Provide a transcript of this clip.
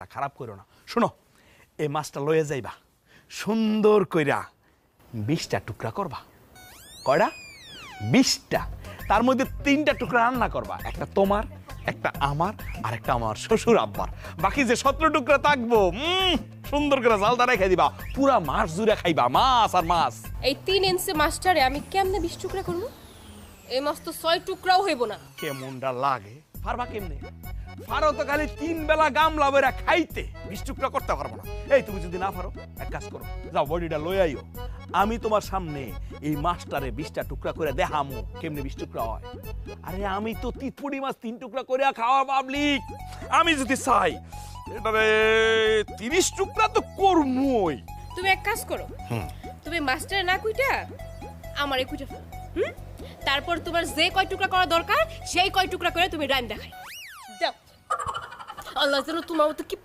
খারাপ করো না। শোনো, এই মাছটা লয়ে যাইবা, সুন্দর কইরা 20টা টুকরা করবা। কয়টা? 20টা। তার মধ্যে 3টা টুকরা রান্না করবা, একটা তোমার, একটা আমার, আর একটা আমার শ্বশুর আব্বার। বাকি যে 17 টুকরা থাকবো সুন্দর করে জালদা রেখে দিবা, পুরা মাছ জুড়ে খাইবা, মাছ আর মাছ। এই 3 ইঞ্চি মাছটারে আমি কেমনে 20 টুকরা করব? এই মাছ তো 6 টুকরাও হইব না। কেমনটা লাগে? পারবা কেমনে? পারো তো খালি 3 বেলা গামলা বেরা খাইতে, 20 টুকরা করতে পারবো না। এই তুমি যদি না পারো এক কাজ করো, যাও বডিটা লই আইও, আমি তোমার সামনে এই মাছটারে 20টা টুকরা করে দেখামো কেমনে 20 টুকরা হয়। আরে আমি তো তিতপুরি মাছ 3 টুকরা করে খাওয়া পাবলিক, আমি যদি চাই এটারে 30 টুকরা তো করমই। তুমি এক কাজ করো, তুমি মাছটারে না কুইটা আমারে কুইটা ফেলো। তারপর তোমার যে কয় টুকরা করা দরকার সেই কয় টুকরা করে তুমি রান দেখাই দাও। আল্লাহ যেন তোমার মতো কিপটা